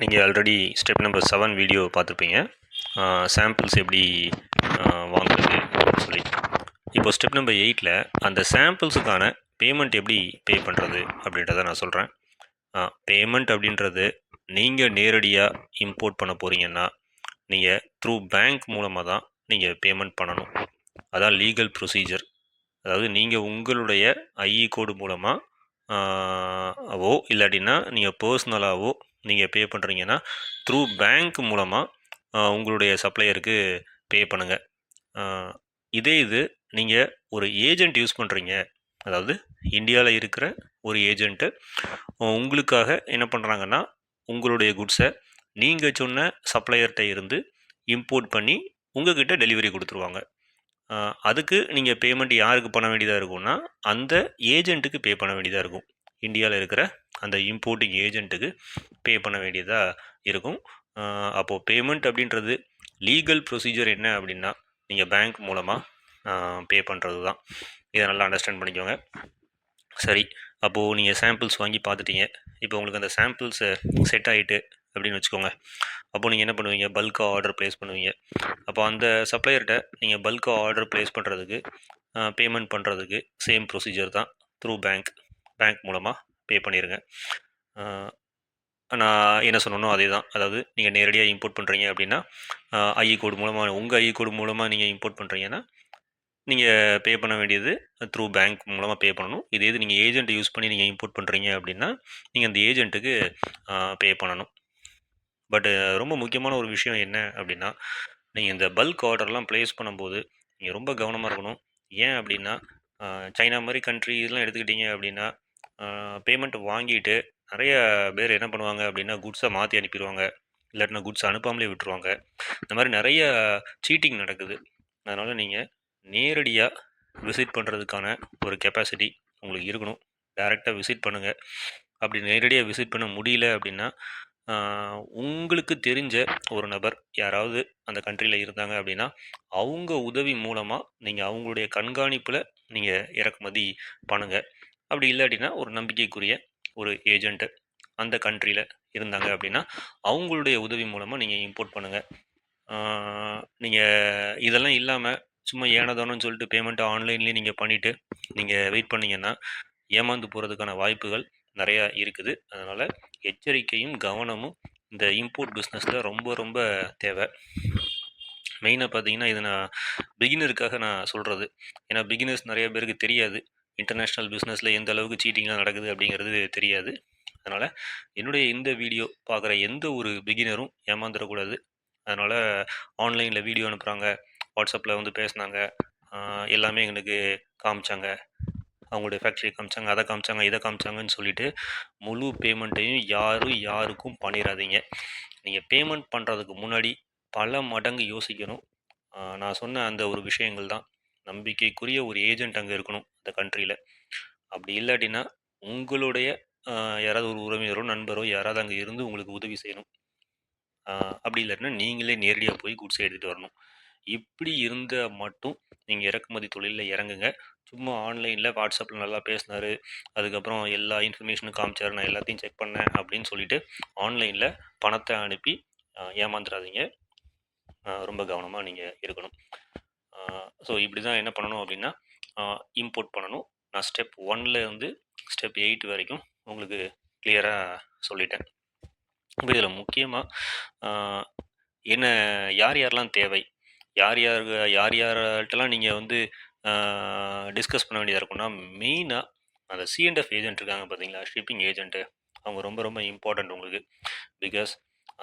நீங்கள் already step number 7 video பார்த்துருப்பீங்க. Samples எப்படி வாங்குறது அப்படின்னு சொல்லி. இப்போ ஸ்டெப் நம்பர் 8ல் அந்த சாம்பிள்ஸுக்கான பேமெண்ட் எப்படி பே பண்ணுறது அப்படின்றத நான் சொல்கிறேன். பேமெண்ட் அப்படின்றது நீங்கள் நேரடியாக இம்போர்ட் பண்ண போகிறீங்கன்னா நீங்கள் த்ரூ பேங்க் மூலமாக தான் நீங்கள் பேமெண்ட் பண்ணணும். அதான் லீகல் ப்ரொசீஜர். அதாவது நீங்கள் உங்களுடைய ஐஇ கோடு மூலமாக இல்லாட்டினா நீங்கள் பர்சனலாகவோ நீங்கள் பே பண்ணுறீங்கன்னா த்ரூ பேங்க் மூலமாக உங்களுடைய சப்ளையருக்கு பே பண்ணுங்கள். இது நீங்கள் ஒரு ஏஜெண்ட் யூஸ் பண்ணுறீங்க, அதாவது இந்தியாவில் இருக்கிற ஒரு ஏஜெண்ட்டு உங்களுக்காக என்ன பண்ணுறாங்கன்னா உங்களுடைய குட்ஸை நீங்கள் சொன்ன சப்ளையர்கிட்ட இருந்து இம்போர்ட் பண்ணி உங்ககிட்ட டெலிவரி கொடுத்துருவாங்க. அதுக்கு நீங்கள் பேமெண்ட் யாருக்கு பண்ண வேண்டியதாக இருக்கும்னா அந்த ஏஜெண்ட்டுக்கு பே பண்ண வேண்டியதாக இருக்கும். இந்தியாவில் இருக்கிற அந்த இம்போர்ட்டிங் ஏஜெண்ட்டுக்கு பே பண்ண வேண்டியதாக இருக்கும். அப்போது பேமெண்ட் அப்படின்றது லீகல் ப்ரொசீஜர் என்ன அப்படின்னா நீங்கள் பேங்க் மூலமாக பே பண்ணுறது தான். இதை நல்லா அண்டர்ஸ்டாண்ட் பண்ணிக்கோங்க. சரி, அப்போது நீங்கள் சாம்பிள்ஸ் வாங்கி பார்த்துட்டீங்க. இப்போ உங்களுக்கு அந்த சாம்பிள்ஸ் செட் ஆகிட்டு அப்படின்னு வச்சுக்கோங்க. அப்போது நீங்கள் என்ன பண்ணுவீங்க, பல்காக ஆர்டர் ப்ளேஸ் பண்ணுவீங்க. அப்போ அந்த சப்ளையர்கிட்ட நீங்கள் பல்காக ஆர்டர் ப்ளேஸ் பண்ணுறதுக்கு பேமெண்ட் பண்ணுறதுக்கு சேம் ப்ரொசீஜர் தான். த்ரூ பேங்க் மூலமாக பே பண்ணிடுங்க. நான் என்ன சொன்னனோ அதே தான். அதாவது நீங்கள் நேரடியாக இம்போர்ட் பண்ணுறீங்க அப்படின்னா ஐஇ கோடு மூலமாக, உங்கள் ஐஇ கோடு மூலமாக நீங்கள் இம்போர்ட் பண்ணுறீங்கன்னா நீங்கள் பே பண்ண வேண்டியது த்ரூ பேங்க் மூலமாக பே பண்ணணும். இது நீங்கள் ஏஜெண்ட் யூஸ் பண்ணி நீங்கள் இம்போர்ட் பண்ணுறீங்க அப்படின்னா நீங்கள் அந்த ஏஜெண்ட்டுக்கு பே பண்ணணும். பட் ரொம்ப முக்கியமான ஒரு விஷயம் என்ன அப்படின்னா நீங்கள் இந்த பல்க் ஆர்டர்லாம் ப்ளேஸ் பண்ணும்போது நீங்கள் ரொம்ப கவனமாக இருக்கணும். ஏன் அப்படின்னா சைனா மாதிரி கண்ட்ரி இதெல்லாம் எடுத்துக்கிட்டிங்க அப்படின்னா பேமெண்ட் வாங்கிட்டு நிறைய பேர் என்ன பண்ணுவாங்க அப்படின்னா குட்ஸை மாற்றி அனுப்பிடுவாங்க, இல்லாட்டினா குட்ஸ் அனுப்பாமலே விட்டுருவாங்க. இந்த மாதிரி நிறைய சீட்டிங் நடக்குது. அதனால் நீங்கள் நேரடியாக விசிட் பண்ணுறதுக்கான ஒரு கெப்பாசிட்டி உங்களுக்கு இருக்கணும். டைரெக்டாக விசிட் பண்ணுங்கள். அப்படி நேரடியாக விசிட் பண்ண முடியல அப்படின்னா உங்களுக்கு தெரிஞ்ச ஒரு நபர் யாராவது அந்த கண்ட்ரியில் இருந்தாங்க அப்படின்னா அவங்க உதவி மூலமாக நீங்கள் அவங்களுடைய கண்காணிப்பில் நீங்கள் இறக்குமதி பண்ணுங்கள். அப்படி இல்லாட்டினா ஒரு நம்பிக்கைக்குரிய ஒரு ஏஜெண்ட்டு அந்த கண்ட்ரியில் இருந்தாங்க அப்படின்னா அவங்களுடைய உதவி மூலமாக நீங்கள் இம்போர்ட் பண்ணுங்கள். நீங்கள் இதெல்லாம் இல்லாமல் சும்மா ஏனதானோன்னு சொல்லிட்டு பேமெண்ட்டை ஆன்லைன்லேயே நீங்கள் பண்ணிவிட்டு நீங்கள் வெயிட் பண்ணிங்கன்னா ஏமாந்து போகிறதுக்கான வாய்ப்புகள் நிறையா இருக்குது. அதனால் எச்சரிக்கையும் கவனமும் இந்த இம்போர்ட் பிஸ்னஸில் ரொம்ப ரொம்ப தேவை. மெயினாக பார்த்தீங்கன்னா இது நான் பிகினருக்காக நான் சொல்கிறது. ஏன்னா பிகினர்ஸ் நிறைய பேருக்கு தெரியாது, இன்டர்நேஷ்னல் பிஸ்னஸில் எந்த அளவுக்கு சீட்டிங்லாம் நடக்குது அப்படிங்கிறது தெரியாது. அதனால் என்னுடைய இந்த வீடியோ பார்க்குற எந்த ஒரு பிகினரும் ஏமாந்துடக்கூடாது. அதனால் ஆன்லைனில் வீடியோ அனுப்புகிறாங்க, வாட்ஸ்அப்பில் வந்து பேசினாங்க, எல்லாமே எங்களுக்கு காமிச்சாங்க, அவங்களுடைய ஃபேக்ட்ரி காமிச்சாங்க, அதை காமிச்சாங்க, இதை காமிச்சாங்கன்னு சொல்லிவிட்டு முழு பேமெண்ட்டையும் யாருக்கும் பண்ணிடாதீங்க. நீங்கள் பேமெண்ட் பண்ணுறதுக்கு முன்னாடி பல மடங்கு யோசிக்கணும். நான் சொன்ன அந்த ஒரு விஷயங்கள் தான். நம்பிக்கைக்குரிய ஒரு ஏஜெண்ட் அங்கே இருக்கணும் அந்த கண்ட்ரியில். அப்படி இல்லாட்டினா உங்களுடைய யாராவது ஒரு உறவினரோ நண்பரோ யாராவது அங்கே இருந்து உங்களுக்கு உதவி செய்யணும். அப்படி இல்லாட்டினா நீங்களே நேரடியாக போய் குட்ஸை எடுத்துகிட்டு வரணும். இப்படி இருந்தால் மட்டும் நீங்கள் இறக்குமதி தொழிலில் இறங்குங்க. சும்மா ஆன்லைனில் வாட்ஸ்அப்பில் நல்லா பேசினார், அதுக்கப்புறம் எல்லா இன்ஃபர்மேஷனும் காமிச்சார், நான் எல்லாத்தையும் செக் பண்ணேன் அப்படின்னு சொல்லிவிட்டு ஆன்லைனில் பணத்தை அனுப்பி ஏமாந்துடாதீங்க. ரொம்ப கவனமாக நீங்கள் இருக்கணும். ஸோ இப்படி தான் என்ன பண்ணணும் அப்படின்னா இம்போர்ட் பண்ணணும். நான் ஸ்டெப் 1ல் இருந்து ஸ்டெப் 8 வரைக்கும் உங்களுக்கு கிளியராக சொல்லிட்டேன். இப்போ இதில் முக்கியமாக என்ன யாரெல்லாம் தேவை, யார்கிட்டலாம் நீங்கள் வந்து டிஸ்கஸ் பண்ண வேண்டியதாக இருக்கும்னா மெயினாக அந்த C&F ஏஜென்ட் இருக்காங்க பார்த்தீங்களா, ஷிப்பிங் ஏஜென்ட்டு. அவங்க ரொம்ப ரொம்ப இம்பார்ட்டண்ட் உங்களுக்கு. பிகாஸ்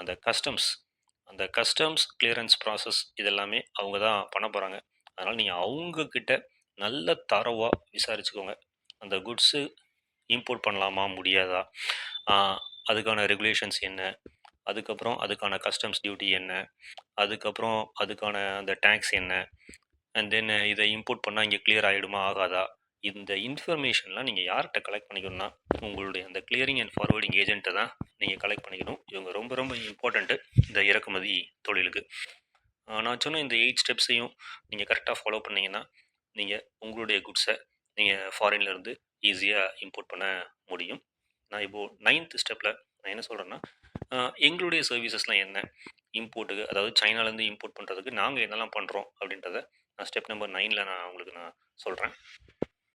அந்த கஸ்டம்ஸ் கிளியரன்ஸ் ப்ராசஸ் இதெல்லாமே அவங்க தான் பண்ண போகிறாங்க. அதனால் நீங்கள் அவங்கக்கிட்ட நல்ல தரவாக விசாரிச்சுக்கோங்க. அந்த குட்ஸு இம்போர்ட் பண்ணலாமா முடியாதா, அதுக்கான ரெகுலேஷன்ஸ் என்ன, அதுக்கப்புறம் அதுக்கான கஸ்டம்ஸ் டியூட்டி என்ன, அதுக்கப்புறம் அதுக்கான அந்த டேக்ஸ் என்ன, அண்ட் தென் இதை இம்போர்ட் பண்ணால் இங்கே கிளியர் ஆகிடுமா ஆகாதா, இந்த இன்ஃபர்மேஷன்லாம் நீங்கள் யார்கிட்ட கலெக்ட் பண்ணிக்கணும்னா உங்களுடைய அந்த கிளியரிங் அண்ட் ஃபார்வர்டிங் ஏஜென்ட்டை தான் நீங்கள் கலெக்ட் பண்ணிக்கணும். இவங்க ரொம்ப ரொம்ப இம்பார்ட்டண்ட்டு இந்த இறக்குமதி தொழிலுக்கு. நான் சொன்ன இந்த 8 ஸ்டெப்ஸையும் நீங்கள் கரெக்டாக ஃபாலோ பண்ணிங்கன்னா நீங்கள் உங்களுடைய குட்ஸை நீங்கள் ஃபாரின்லேருந்து ஈஸியாக இம்போர்ட் பண்ண முடியும். நான் இப்போது 9th ஸ்டெப்பில் நான் என்ன சொல்கிறேன்னா எங்களுடைய சர்வீசஸ்லாம் என்ன? இம்போர்ட்டுக்கு அதாவது சைனாலேருந்து இம்போர்ட் பண்ணுறதுக்கு நாங்கள் என்னெல்லாம் பண்ணுறோம் அப்படின்றத நான் ஸ்டெப் நம்பர் 9ல் நான் உங்களுக்கு நான் சொல்கிறேன்.